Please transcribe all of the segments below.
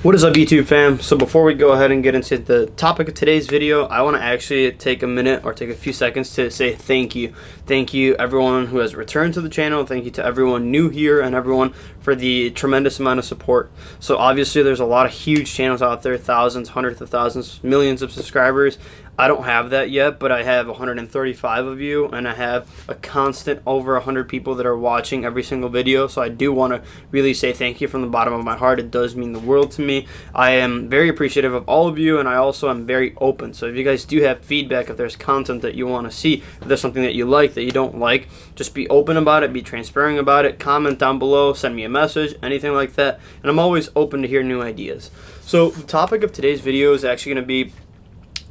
What is up, YouTube fam? So before we go ahead and get into the topic of today's video, I want to actually take a minute or take a few seconds to say thank you. Thank you everyone who has returned to the channel. Thank you to everyone new here and everyone for the tremendous amount of support. So obviously there's a lot of huge channels out there, thousands, hundreds of thousands, millions of subscribers. I don't have that yet, but I have 135 of you, and I have a constant over 100 people that are watching every single video. So I do want to really say thank you from the bottom of my heart. It does mean the world to me. I am very appreciative of all of you, and I also am very open. So if you guys do have feedback, if there's content that you want to see, if there's something that you like, that you don't like, just be open about it, be transparent about it, comment down below, send me a message, anything like that. And I'm always open to hear new ideas. So the topic of today's video is actually going to be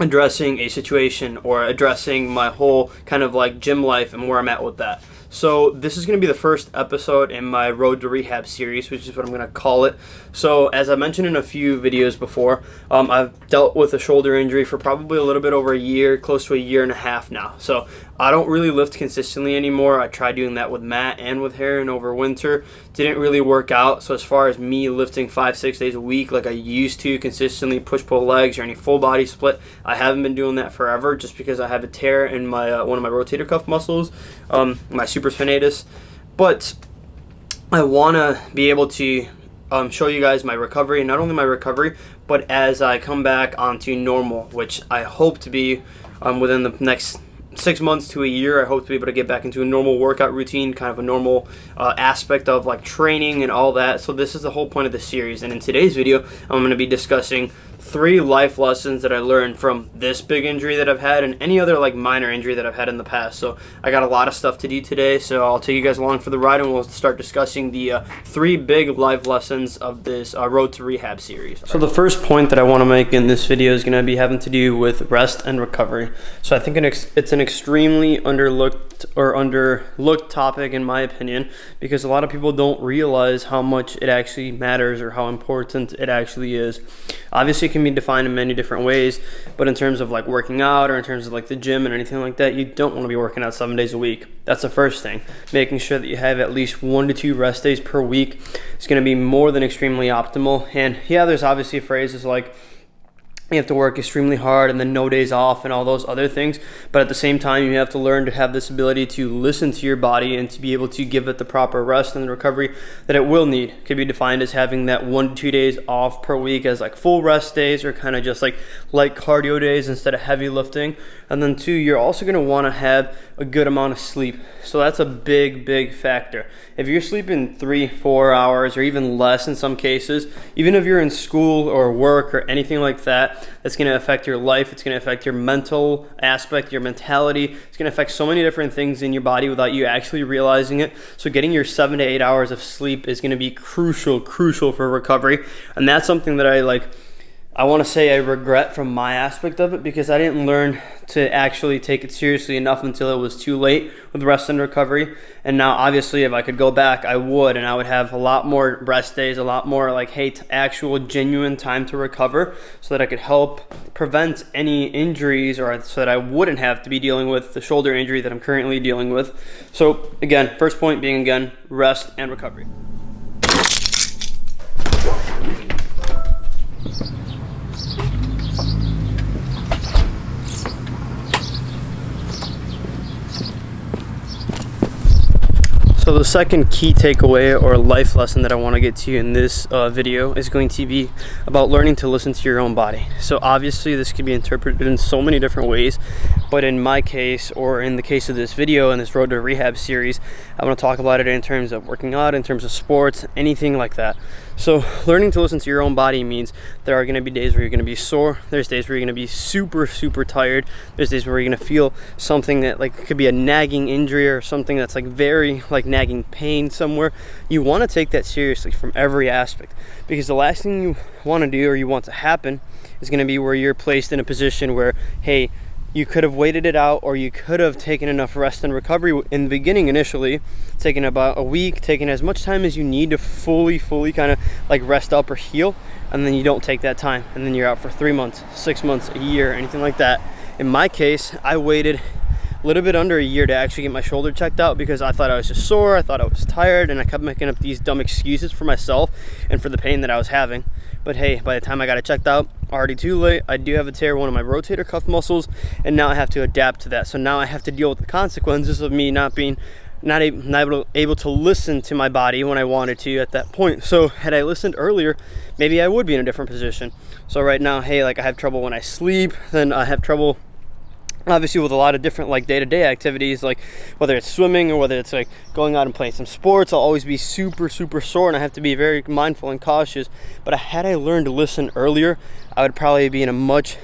addressing a situation or addressing my whole kind of like gym life and where I'm at with that. So this is going to be the first episode in my Road to Rehab series, which is what I'm going to call it. So as I mentioned in a few videos before, I've dealt with a shoulder injury for probably a little bit over a year, close to a year and a half now. So I don't really lift consistently anymore. I tried doing that with Matt and with Heron over winter. Didn't really work out. So as far as me lifting 5-6 days a week like I used to consistently, push-pull legs or any full body split, I haven't been doing that forever just because I have a tear in my one of my rotator cuff muscles, my supraspinatus. But I want to be able to show you guys my recovery, and not only my recovery, but as I come back onto normal, which I hope to be within the next 6 months to a year. I hope to be able to get back into a normal workout routine, kind of a normal aspect of like training and all that. So this is the whole point of the series, and in today's video I'm going to be discussing 3 life lessons that I learned from this big injury that I've had and any other like minor injury that I've had in the past. So I got a lot of stuff to do today, so I'll take you guys along for the ride, and we'll start discussing the 3 big life lessons of this Road to Rehab series. So the first point that I want to make in this video is going to be having to do with rest and recovery. So I think it's an extremely underlooked topic in my opinion, because a lot of people don't realize how much it actually matters or how important it actually is. Obviously it can be defined in many different ways, but in terms of like working out or in terms of like the gym and anything like that, you don't want to be working out 7 days a week. That's the first thing. Making sure that you have at least 1 to 2 rest days per week is going to be more than extremely optimal. And yeah, there's obviously phrases like you have to work extremely hard and then no days off and all those other things, but at the same time you have to learn to have this ability to listen to your body and to be able to give it the proper rest and the recovery that it will need. It could be defined as having that 1 to 2 days off per week as like full rest days, or kind of just like light cardio days instead of heavy lifting. And then 2, you're also going to want to have a good amount of sleep. So that's a big factor. If you're sleeping 3-4 hours or even less in some cases, even if you're in school or work or anything like that, that's going to affect your life. It's going to affect your mental aspect, your mentality. It's going to affect so many different things in your body without you actually realizing it. So getting your 7 to 8 hours of sleep is going to be crucial for recovery. And that's something that I want to say I regret from my aspect of it, because I didn't learn to actually take it seriously enough until it was too late with rest and recovery. And now obviously if I could go back, I would, and I would have a lot more rest days, a lot more like actual genuine time to recover, so that I could help prevent any injuries, or so that I wouldn't have to be dealing with the shoulder injury that I'm currently dealing with. So again, first point being again, rest and recovery. So the second key takeaway or life lesson that I want to get to in this video is going to be about learning to listen to your own body. So obviously this can be interpreted in so many different ways, but in my case, or in the case of this video and this Road to Rehab series, I want to talk about it in terms of working out, in terms of sports, anything like that. So learning to listen to your own body means there are going to be days where you're going to be sore. There's days where you're going to be super tired. There's days where you're going to feel something that like could be a nagging injury or something that's like very like nagging pain somewhere. You want to take that seriously from every aspect, because the last thing you want to do or you want to happen is going to be where you're placed in a position where, hey, you could have waited it out, or you could have taken enough rest and recovery in the beginning initially, taking about a week, taking as much time as you need to fully kind of like rest up or heal, and then you don't take that time, and then you're out for 3 months, 6 months, a year, anything like that. In my case, I waited a little bit under a year to actually get my shoulder checked out, because I thought I was just sore, I thought I was tired, and I kept making up these dumb excuses for myself and for the pain that I was having. But hey, by the time I got it checked out, already too late. I do have a tear in one of my rotator cuff muscles, and now I have to adapt to that. So now I have to deal with the consequences of me not able to listen to my body when I wanted to at that point. So had I listened earlier, maybe I would be in a different position. So right now, hey, like I have trouble when I sleep, then I have trouble obviously with a lot of different like day-to-day activities, like whether it's swimming or whether it's like going out and playing some sports. I'll always be super sore, and I have to be very mindful and cautious. But had I learned to listen earlier, I would probably be in a much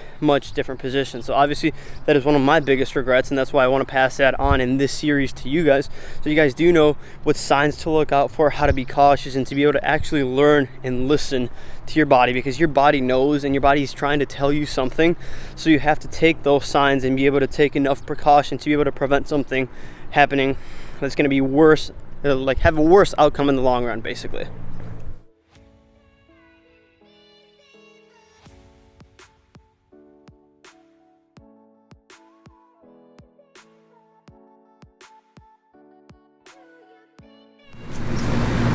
different position. So obviously that is one of my biggest regrets, and that's why I want to pass that on in this series to you guys, so you guys do know what signs to look out for, how to be cautious, and to be able to actually learn and listen to your body, because your body knows and your body is trying to tell you something. So you have to take those signs and be able to take enough precaution to be able to prevent something happening that's going to be worse, like have a worse outcome in the long run, basically.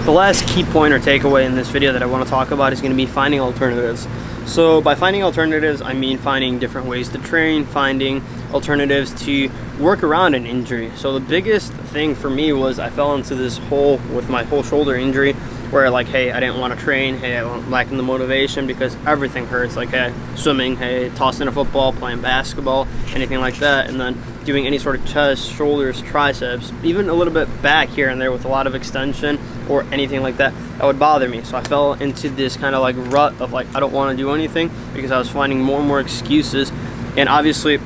The last key point or takeaway in this video that I want to talk about is going to be finding alternatives. So by finding alternatives, I mean finding different ways to train, finding alternatives to work around an injury. So the biggest thing for me was I fell into this hole with my whole shoulder injury where like, hey, I didn't want to train, hey, I'm lacking the motivation because everything hurts, like, hey, swimming, hey, tossing a football, playing basketball, anything like that, and then doing any sort of chest, shoulders, triceps, even a little bit back here and there with a lot of extension or anything like that, that would bother me. So I fell into this kind of like rut of like, I don't want to do anything because I was finding more and more excuses. And obviously,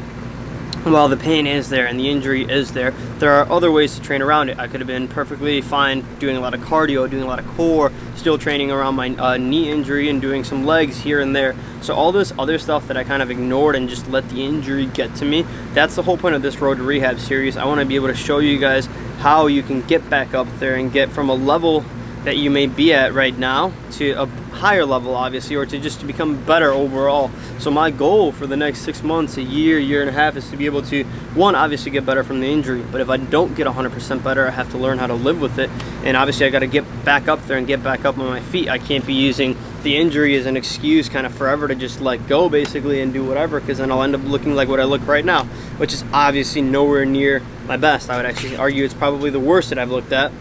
while the pain is there and the injury is there, there are other ways to train around it. I could have been perfectly fine doing a lot of cardio, doing a lot of core, still training around my knee injury and doing some legs here and there. So all this other stuff that I kind of ignored and just let the injury get to me, that's the whole point of this Road to Rehab series. I want to be able to show you guys how you can get back up there and get from a level that you may be at right now to a higher level, obviously, or to just to become better overall. So my goal for the next 6 months, a year and a half is to be able to, one, obviously get better from the injury, but if I don't get 100% better, I have to learn how to live with it. And obviously I got to get back up there and get back up on my feet. I can't be using the injury as an excuse kind of forever to just let go basically and do whatever, because then I'll end up looking like what I look right now, which is obviously nowhere near my best. I would actually argue it's probably the worst that I've looked at,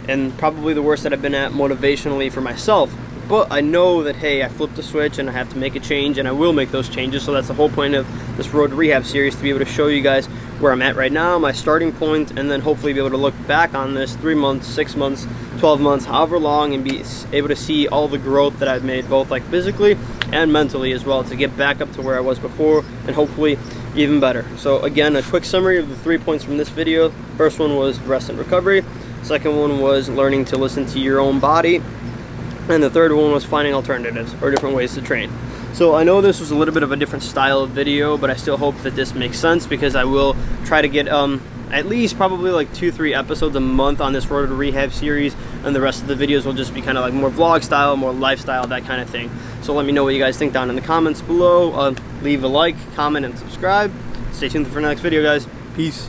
and probably the worst that I've been at motivationally for myself. But I know that, hey, I flipped the switch and I have to make a change, and I will make those changes. So that's the whole point of this Road to Rehab series, to be able to show you guys where I'm at right now, my starting point, and then hopefully be able to look back on this 3 months, 6 months, 12 months, however long, and be able to see all the growth that I've made, both like physically and mentally as well, to get back up to where I was before, and hopefully even better. So again, a quick summary of the 3 points from this video. First one was rest and recovery. Second one was learning to listen to your own body. And the third one was finding alternatives or different ways to train. So I know this was a little bit of a different style of video, but I still hope that this makes sense, because I will try to get at least probably like 2-3 episodes a month on this Road to Rehab series, and the rest of the videos will just be kind of like more vlog style, more lifestyle, that kind of thing. So let me know what you guys think down in the comments below. Leave a like, comment, and subscribe. Stay tuned for the next video, guys. Peace.